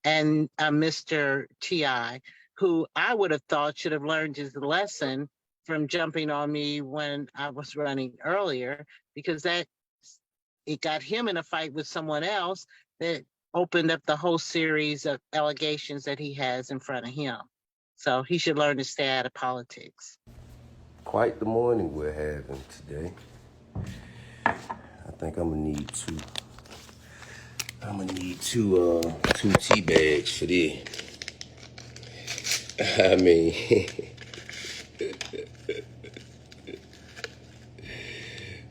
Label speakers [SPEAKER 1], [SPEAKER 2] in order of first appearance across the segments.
[SPEAKER 1] and Mr. T.I., who I would have thought should have learned his lesson from jumping on me when I was running earlier, because it got him in a fight with someone else that opened up the whole series of allegations that he has in front of him. So he should learn to stay out of politics.
[SPEAKER 2] Quite the morning we're having today. I think I'm gonna need two tea bags for this. I mean,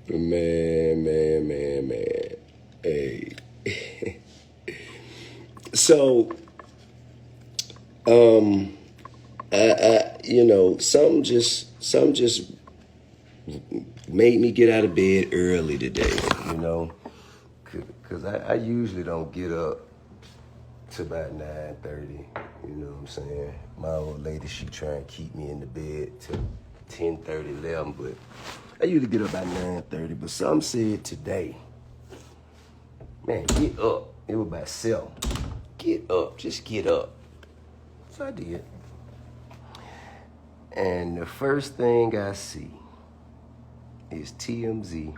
[SPEAKER 2] man. Hey. So, some just made me get out of bed early today, because I usually don't get up to about 9:30, you know what I'm saying? My old lady, she try and keep me in the bed till 10:30, 11, but I usually get up about 9:30, but some said today, man, get up. It was about 7. Get up, just get up. So I did. And the first thing I see is TMZ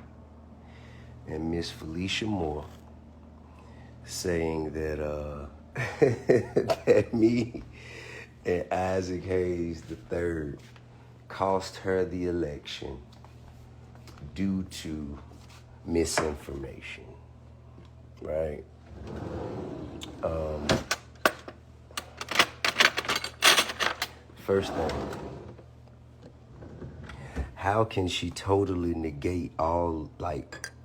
[SPEAKER 2] and Miss Felicia Moore saying that that me and Isaac Hayes III cost her the election due to misinformation, right? First thing, how can she totally negate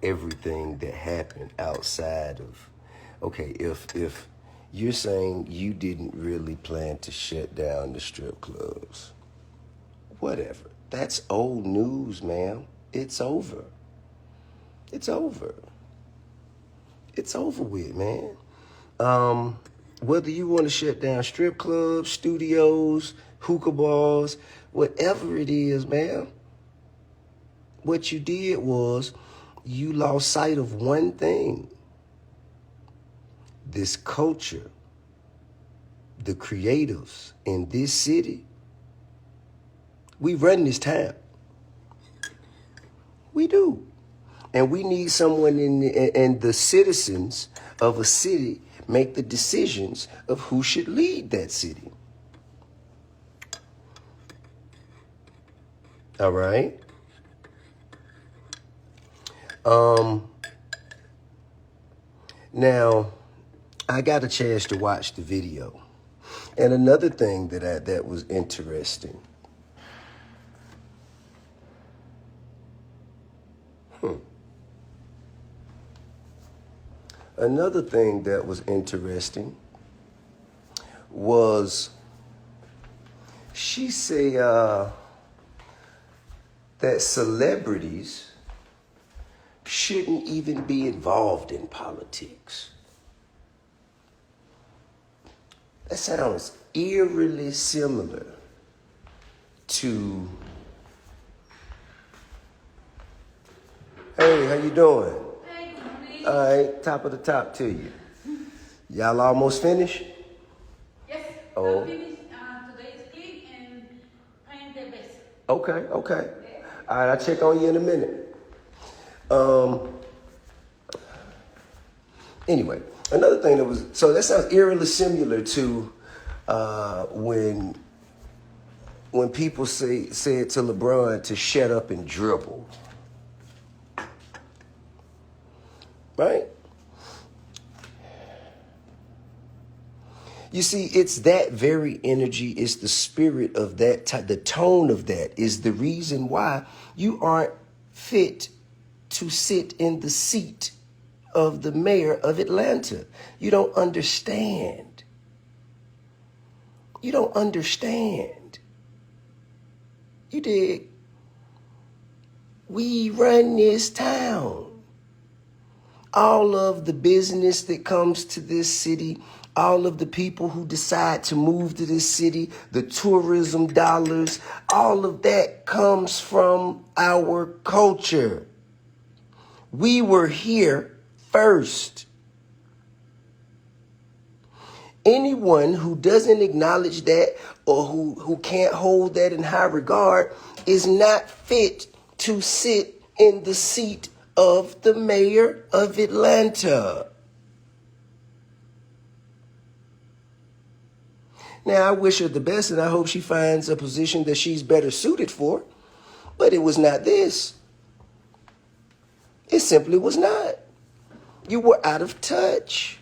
[SPEAKER 2] everything that happened outside of, okay, if you're saying you didn't really plan to shut down the strip clubs, whatever. That's old news, ma'am. It's over. It's over. It's over with, man. Whether you want to shut down strip clubs, studios, hookah bars, whatever it is, ma'am, what you did was you lost sight of one thing. This culture, the creatives in this city, we run this town. We do. And we need someone and the citizens of a city make the decisions of who should lead that city. All right? Now, I got a chance to watch the video. And another thing that was interesting. Another thing that was interesting was she said that celebrities shouldn't even be involved in politics. That sounds eerily similar to, hey, how you doing?
[SPEAKER 3] Hey,
[SPEAKER 2] All right, top of the top to you. Y'all almost finished?
[SPEAKER 3] yes,
[SPEAKER 2] Oh.
[SPEAKER 3] I'm finished today's clip and trying the best.
[SPEAKER 2] Okay. All right, I'll check on you in a minute. Anyway, another thing that sounds eerily similar to when people said to LeBron to shut up and dribble. Right? You see, it's that very energy, it's the spirit of that, the tone of that is the reason why you aren't fit to sit in the seat of the mayor of Atlanta. You don't understand. You don't understand. You dig? We run this town. All of the business that comes to this city, all of the people who decide to move to this city, the tourism dollars, all of that comes from our culture. We were here first. Anyone who doesn't acknowledge that or who can't hold that in high regard is not fit to sit in the seat of the mayor of Atlanta. Now, I wish her the best, and I hope she finds a position that she's better suited for, but it was not this. It simply was not. You were out of touch.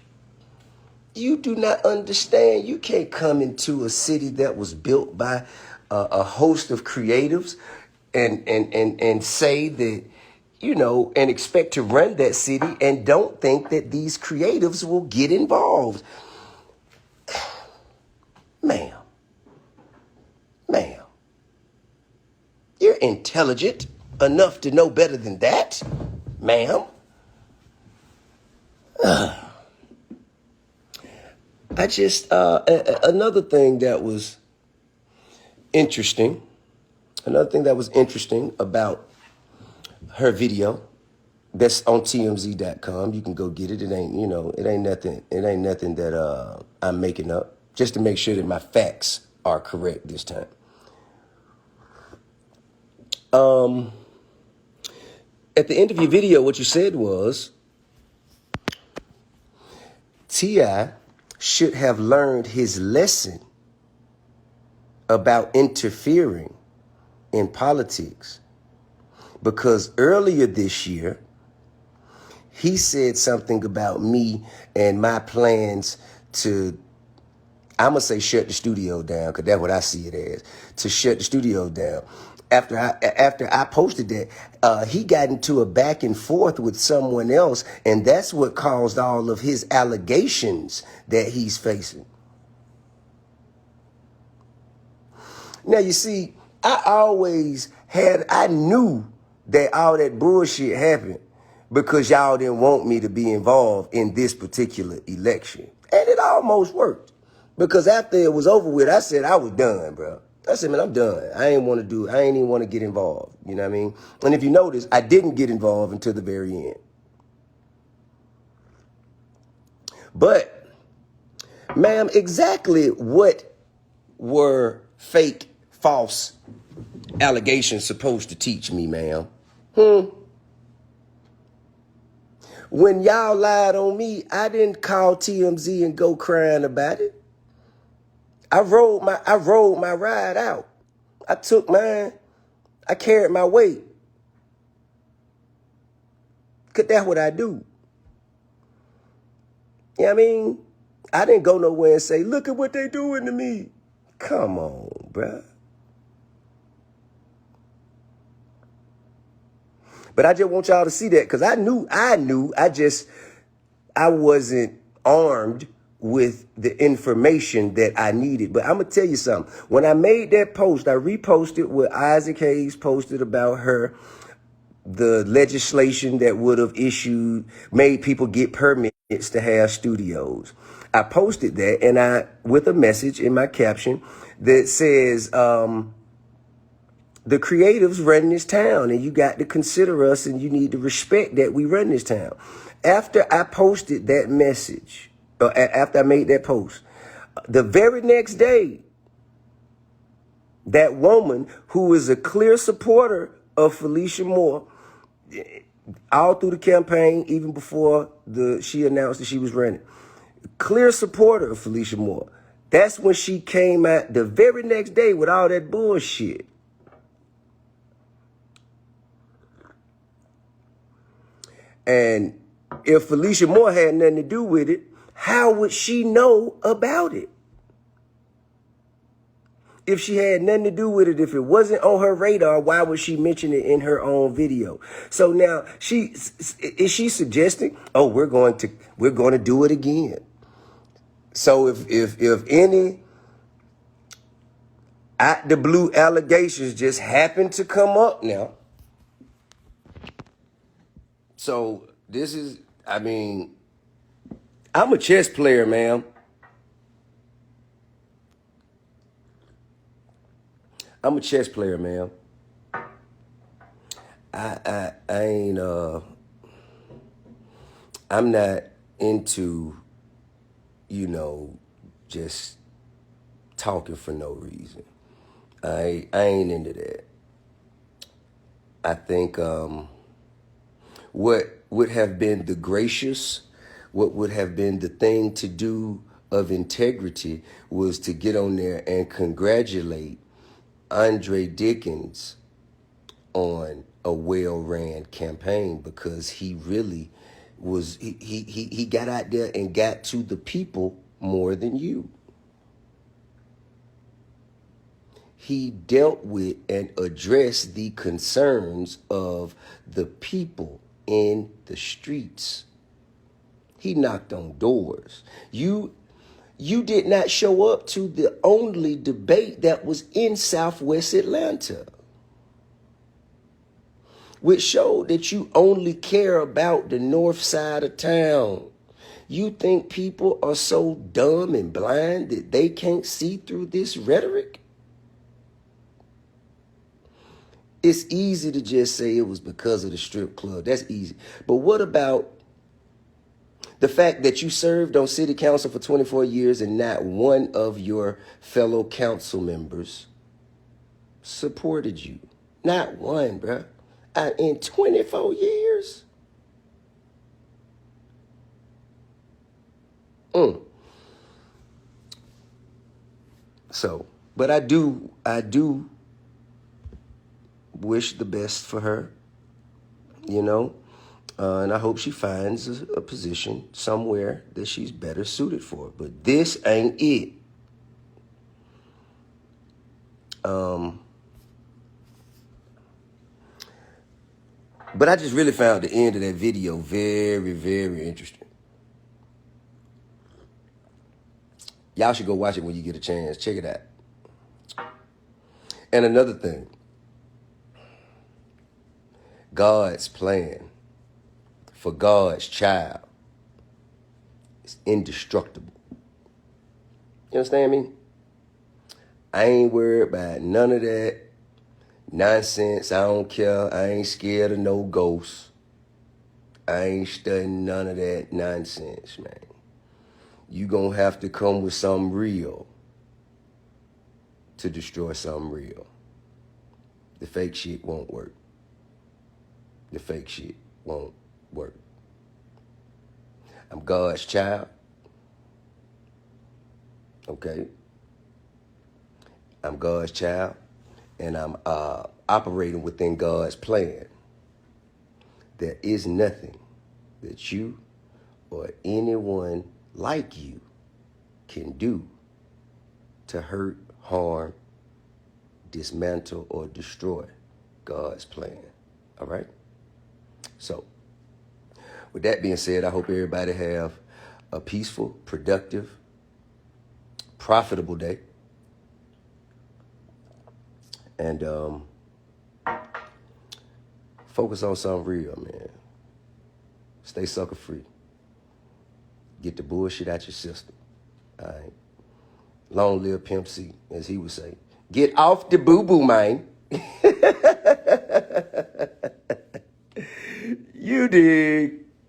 [SPEAKER 2] You do not understand. You can't come into a city that was built by a host of creatives and say that, and expect to run that city and don't think that these creatives will get involved. Ma'am, you're intelligent enough to know better than that, ma'am. I just, another thing that was interesting about her video that's on TMZ.com. You can go get it. It ain't nothing that I'm making up, just to make sure that my facts are correct this time. At the end of your video, what you said was, T.I. should have learned his lesson about interfering in politics, because earlier this year, he said something about me and my plans to, I'm going to say shut the studio down, because that's what I see it as, to shut the studio down. After I posted that, he got into a back and forth with someone else, and that's what caused all of his allegations that he's facing. Now, you see, I knew that all that bullshit happened because y'all didn't want me to be involved in this particular election. And it almost worked, because after it was over with, I said I was done, bro. I said, man, I'm done. I ain't even want to get involved. You know what I mean? And if you notice, I didn't get involved until the very end. But, ma'am, exactly what were fake, false allegations supposed to teach me, ma'am? When y'all lied on me, I didn't call TMZ and go crying about it. I rode my ride out. I took mine. I carried my weight. Cause that's what I do. You know what I mean? I didn't go nowhere and say, look at what they doing to me. Come on, bruh. But I just want y'all to see that, because I knew, I wasn't armed with the information that I needed. But I'm going to tell you something. When I made that post, I reposted what Isaac Hayes posted about her, the legislation that would have made people get permits to have studios. I posted that, and with a message in my caption that says, the creatives run this town, and you got to consider us, and you need to respect that we run this town. After I posted that message, or after I made that post, the very next day, that woman who is a clear supporter of Felicia Moore, all through the campaign, even before she announced that she was running, clear supporter of Felicia Moore, that's when she came out the very next day with all that bullshit. And if Felicia Moore had nothing to do with it, how would she know about it? If she had nothing to do with it, if it wasn't on her radar, why would she mention it in her own video? So now is she suggesting, oh, we're going to do it again? So if any out the blue allegations just happen to come up now, so this is, I'm a chess player, ma'am. I'm a chess player, ma'am. I ain't, I'm not into, just talking for no reason. I ain't into that. I think what would have been the gracious, what would have been the thing to do of integrity was to get on there and congratulate Andre Dickens on a well-ran campaign, because he really was, he got out there and got to the people more than you. He dealt with and addressed the concerns of the people in the streets. He knocked on doors. You did not show up to the only debate that was in Southwest Atlanta, which showed that you only care about the north side of town. You think people are so dumb and blind that they can't see through this rhetoric? It's easy to just say it was because of the strip club. That's easy. But what about the fact that you served on city council for 24 years and not one of your fellow council members supported you? Not one, bruh. In 24 years? So, but I do wish the best for her, you know, and I hope she finds a position somewhere that she's better suited for. But this ain't it. But I just really found the end of that video very, very interesting. Y'all should go watch it when you get a chance. Check it out. And another thing, God's plan for God's child is indestructible. You understand me? I ain't worried about none of that nonsense. I don't care. I ain't scared of no ghosts. I ain't studying none of that nonsense, man. You gonna have to come with something real to destroy something real. The fake shit won't work. The fake shit won't work. I'm God's child. Okay? I'm God's child, and I'm operating within God's plan. There is nothing that you or anyone like you can do to hurt, harm, dismantle, or destroy God's plan. All right? So, with that being said, I hope everybody have a peaceful, productive, profitable day. And focus on something real, man. Stay sucker free. Get the bullshit out your system. All right. Long live Pimp C, as he would say. Get off the boo-boo, man. You dig.